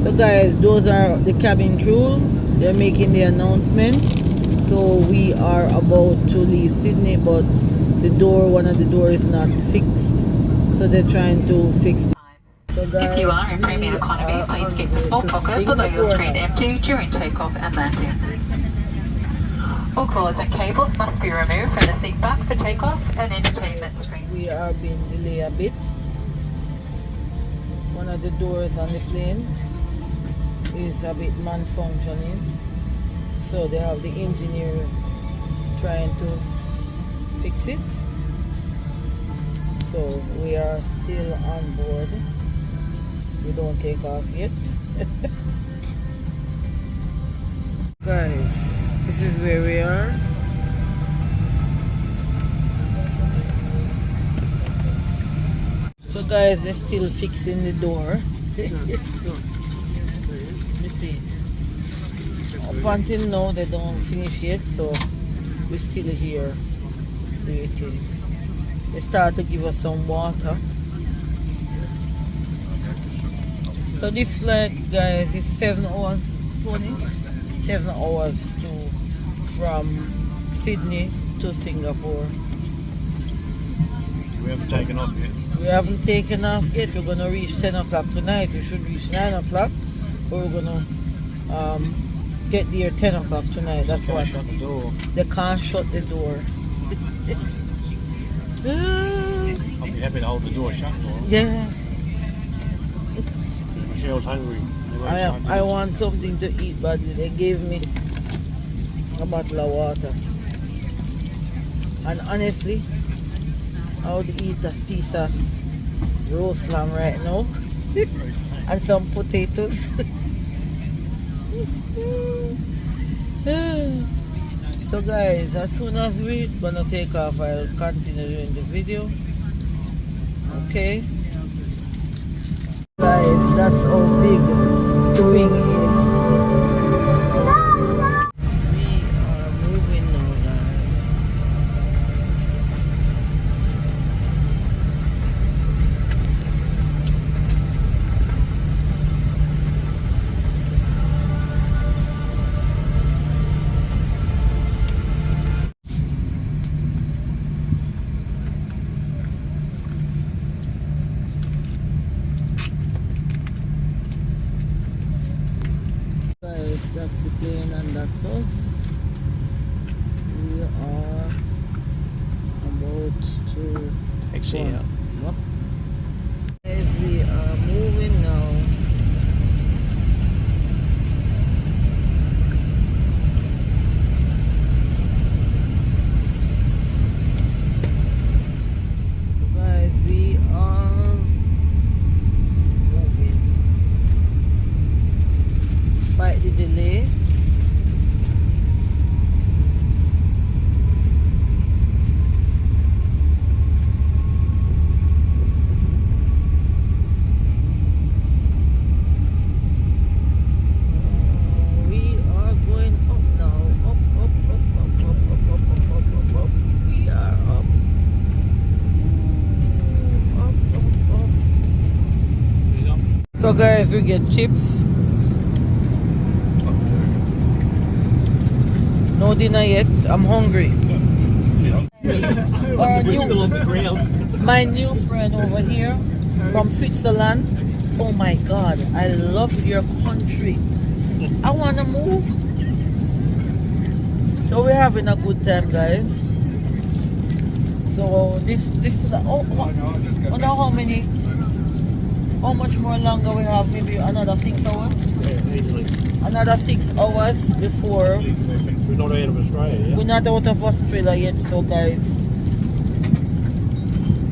So guys, those are the cabin crew. They're making the announcement. So we are about to leave Sydney, but one of the doors is not fixed. So they're trying to fix it. So guys, if you are in premium economy, please keep the small pocket below your screen empty during takeoff and landing. All cords and cables must be removed from the seat back for takeoff and entertainment screen. We are being delayed a bit. One of the doors on the plane is a bit malfunctioning, so they have the engineer trying to fix it. So we are still on board. We don't take off yet. Guys, this is where we are. So guys, they're still fixing the door. You see, up until now they don't finish yet, so we're still here waiting. They start to give us some water. So this flight, guys, is 7 hours, 7 hours from Sydney to Singapore. We haven't taken off yet. We haven't taken off yet. We're going to reach 10 o'clock tonight. We should reach 9 o'clock. But we're going to get there 10 o'clock tonight. That's why. Shut the door. They can't shut the door. I'll be happy to hold the door shut for them. Yeah. Michelle's hungry. I want something to eat badly. They gave me a bottle of water. And honestly, I would eat a piece of roast lamb right now. And some potatoes. So guys, as soon as we're gonna take off, I'll continue doing the video. Okay? Guys, that's how big the wing is. We are moving now, guys. That's the plane and that's us. We are about to Exit out. Yep. Guys, we are moving now. Guys, we are moving. Despite the delay, we are going up now. Up. We are up. Up. So guys, we get chips. No dinner yet. I'm hungry. My new friend over here from Switzerland. Oh my God, I love your country. I wanna move. So we're having a good time, guys. So this is wonder how much more longer we have? Maybe another 6 hours. Yeah, easily. Another 6 hours before. We're not out of Australia yet. We're not out of Australia yet, so guys,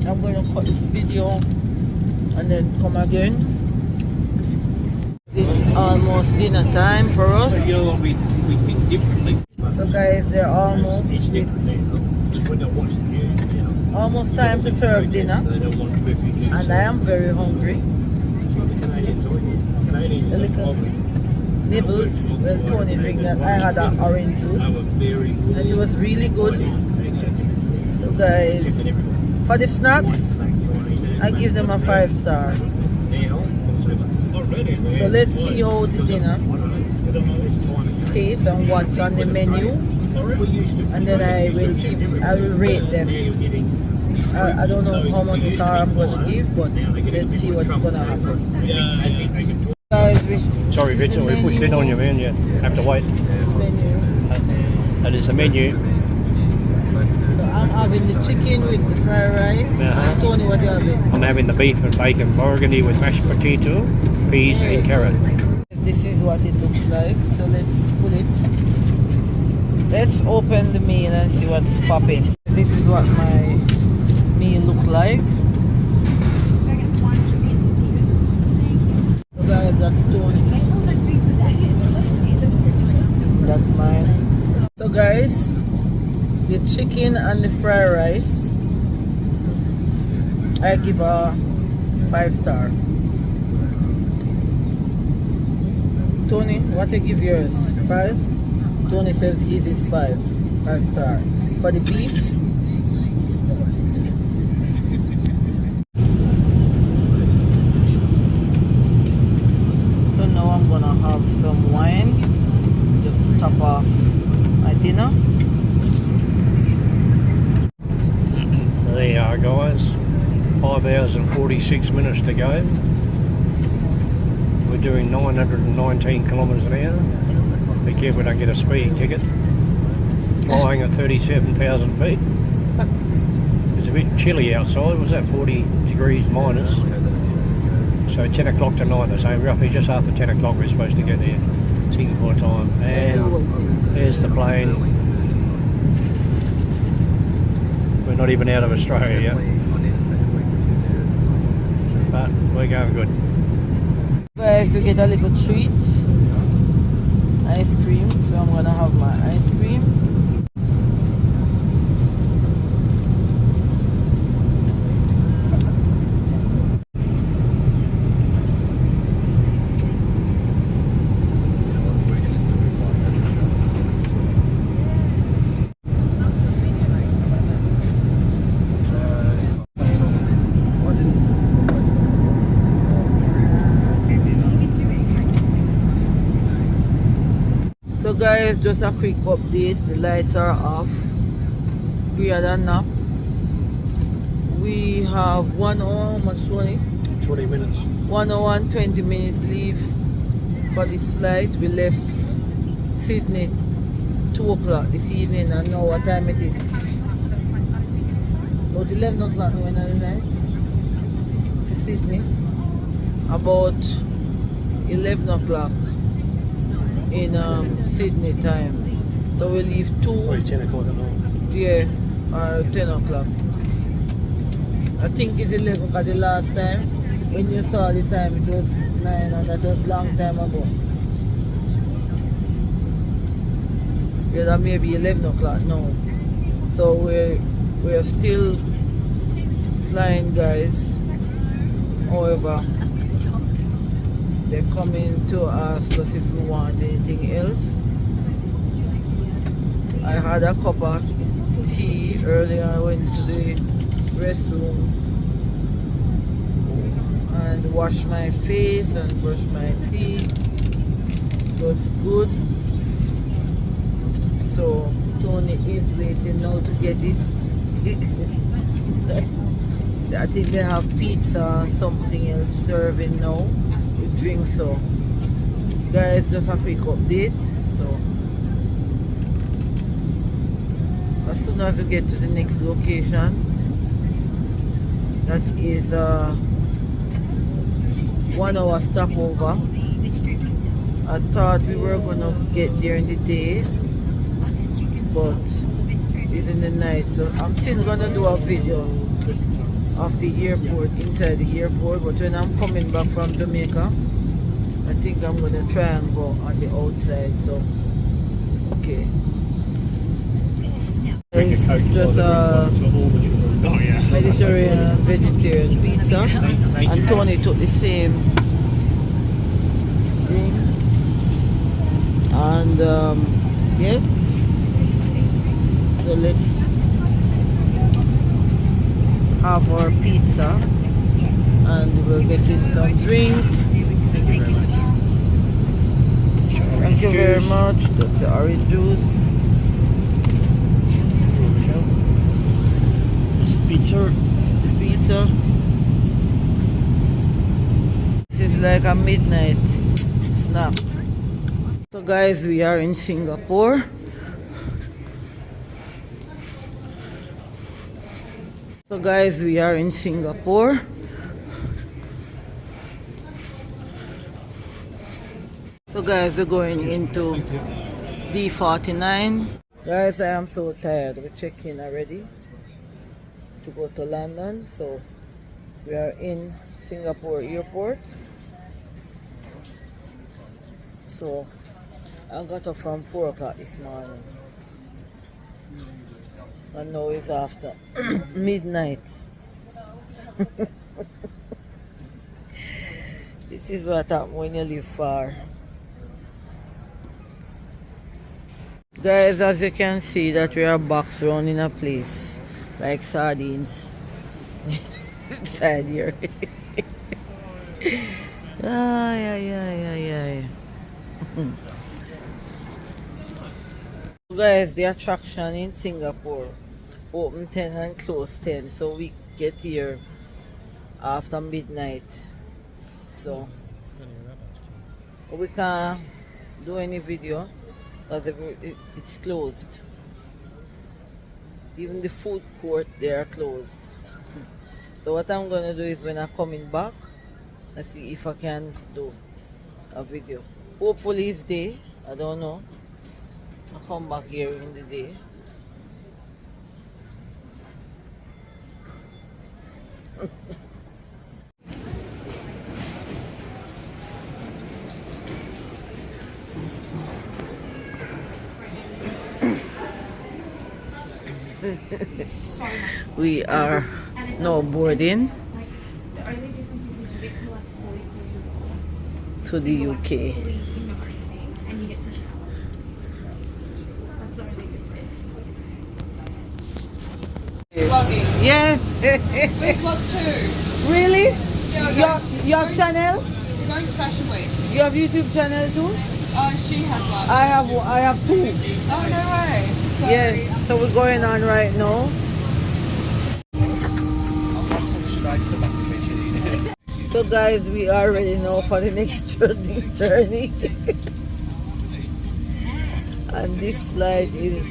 I'm going to cut this video and then come again. It's almost dinner time for us. So you know what we think differently. So guys, they're almost It's different now. Because we don't watch the news, you know. almost time to serve dinner, They don't want perfect news. and I am very hungry. It's what the Canadians are. Canadians A are little poverty. nibbles. Well, Tony drink that. I had an orange They juice, were very good. and it was really good. So guys, for the snacks, I give them a 5 star. Now, So let's see how the dinner tastes and what's on the menu, and then I will rate them. I don't know how much star I'm gonna give, but let's see what's gonna happen. Guys, Sorry, Vincent, we pushed in on you, man. You have to wait. Menu. That is the menu. So I'm having the chicken with the fried rice. Tony, what are you having? I'm having the beef and bacon burgundy with mashed potato, peas and carrot. This is what it looks like. So let's pull it. Let's open the meal and see what's popping. This is what my meal look like. So guys, that's Tony's. That's mine. So guys, the chicken and the fried rice, I give a 5 star. Tony, what you give yours? 5? Tony says his is 5 star. For the beef, so now I'm gonna have some wine just to top off my dinner. There you are, guys. 5 hours and 46 minutes to go. We're doing 919 kilometres an hour. Be careful we don't get a speeding ticket. Flying at 37,000 feet. It's a bit chilly outside. Was that 40 degrees minus? So 10 o'clock tonight, so roughly just after 10 o'clock we're supposed to get there. Singapore time. And there's the plane. We're not even out of Australia yet. But we're going good. Guys, we get a little treat. Ice cream. So I'm gonna have my ice cream. So guys, just a quick update. The lights are off. We had a nap. We have 1 hour, how much 20? 20 minutes. 1 hour and 20 minutes leave for this flight. We left Sydney 2 o'clock this evening, and now what time it is? About 11 o'clock when I night to Sydney. About 11 o'clock in Sydney time. So we leave 2. Oh, it's 10 o'clock at night. Yeah, or 10 o'clock. I think it's 11 because the last time when you saw the time it was 9, and that was long time ago. Yeah, that may be 11 o'clock now. So we're still flying, guys. However, they're coming to ask us if we want anything else. I had a cup of tea earlier. I went to the restroom and washed my face and brushed my teeth. It was good. So Tony is waiting now to get it. I think they have pizza and something else serving now with drinks. So guys, just a quick update. So as soon as we get to the next location, that is 1 hour stopover. I thought we were gonna get there in the day, but it's in the night. So I'm still gonna do a video of the airport, inside the airport, but when I'm coming back from Jamaica, I think I'm gonna try and go on the outside. So okay, it's just a Mediterranean vegetarian pizza, and Tony took the same thing, and yeah, so let's have our pizza and we'll get in some drink Thank you very much. Thank you very much. That's the orange juice. It's pizza. It's a pizza. This is like a midnight snack. So guys, we are in Singapore. So guys, we are in Singapore. So guys, we're going into D49. Guys, I am so tired. We're checking already to go to London. So we are in Singapore Airport. So I got up from 4 o'clock this morning. And now it's after midnight. This is what happens when you live far. Guys, as you can see that we are boxed around in a place like sardines. Inside here. Ay. Guys, the attraction in Singapore open 10 and close 10, so we get here after midnight. So we can't do any video because it's closed. Even the food court, they are closed. So what I'm gonna do is when I'm coming back, I see if I can do a video. Hopefully it's day, I don't know. I'll come back here in the day. We are now boarding to the UK. Yeah. We vlog too. Really? Yeah, You have channel? we're going to Fashion Week. You have YouTube channel too? She has one. I have two. Oh, no way. So, Yes. So we're going on right now. So guys, we are ready now for the next journey. And this flight is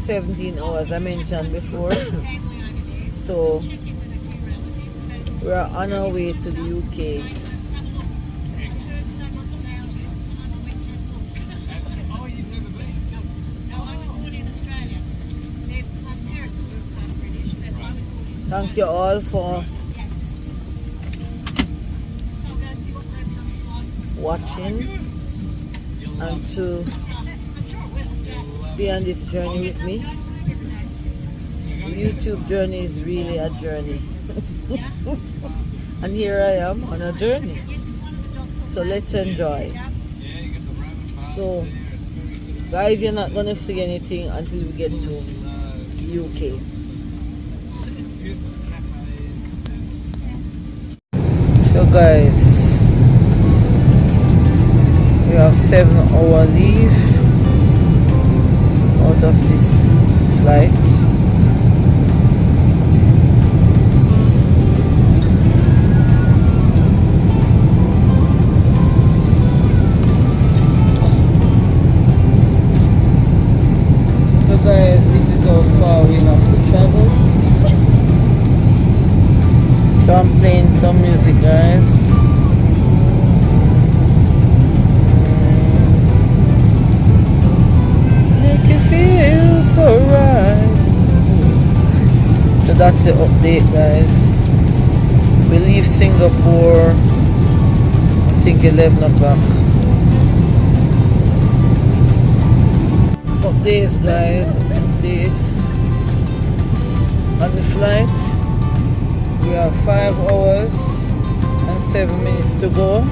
17 hours, I mentioned before. So we are on our way to the UK. Thank you all for watching and to be on this journey with me. The YouTube journey is really a journey. And here I am on a journey. So let's enjoy. So guys, you're not gonna see anything until we get to UK. So guys, we have 7-hour leave out of this flight. So guys, this is how far we have to travel. So I'm playing some music, guys. Make you feel so right. So that's the update, guys. We leave Singapore, I think 11 o'clock. Updates, guys. Update on the flight. We have 5 hours and 7 minutes to go.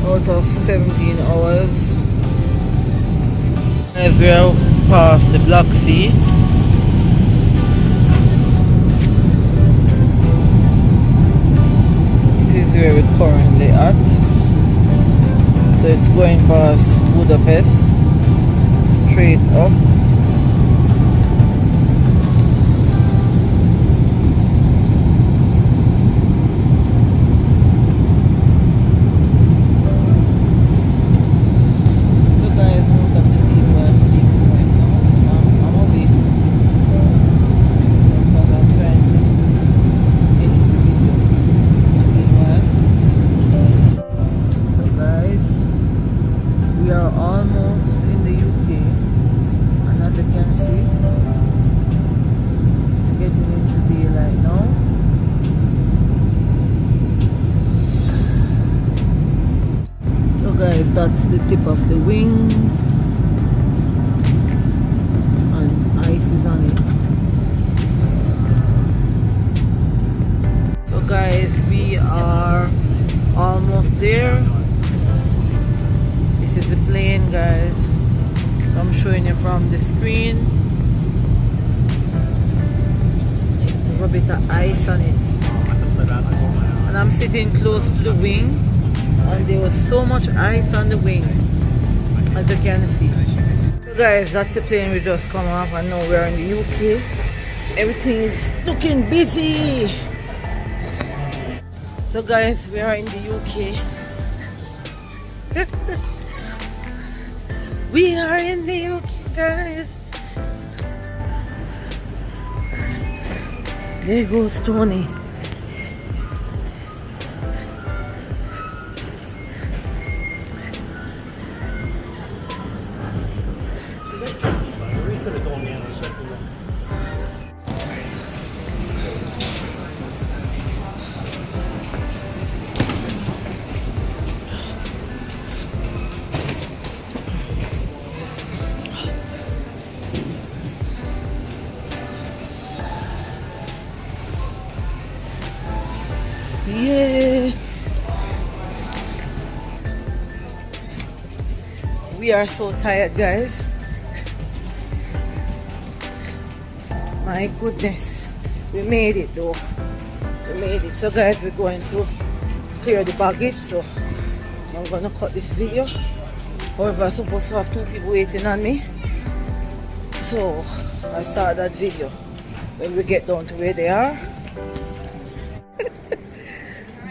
Out of 17 hours. As we are past the Black Sea, it's going past Budapest, straight up. So guys, most of the people are sleeping right now. I'm awake because I'm trying to edit the video. Meanwhile, so guys, we are almost in the UK, and as you can see, it's getting into daylight now. So guys, that's the tip of the wing, and ice is on it. So guys, we are almost there. This is the plane, guys. So I'm showing you from the screen. A bit of ice on it. And I'm sitting close to the wing, and there was so much ice on the wing, as you can see. So guys, that's the plane we just come off, and now we're in the UK. Everything is looking busy. So guys, we are in the UK. We are in the UK, guys. There goes Tony. We could have gone down the second one. Yeah. We are so tired, guys. My goodness. We made it though. We made it. So guys, we're going to clear the baggage. So I'm gonna cut this video. However, I'm supposed to have 2 people waiting on me. So I start that video when we get down to where they are.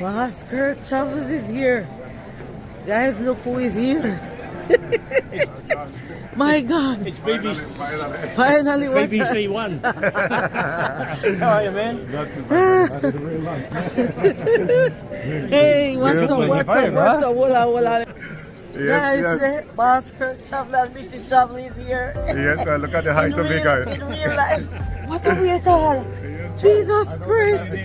Boss Kirk Travel is here. Guys, look who is here. My God. It's BBC. Finally, what? BBC One. How are you, man? Hey, what's up? Beautiful. What's up? Fine, What's huh? up? Hola, hola. Yes, Guys, yes. Boss Kirk Travel and Michie Travel is here. Yes, look at the height of the guy. In real life. What are we at all? Jesus Christ.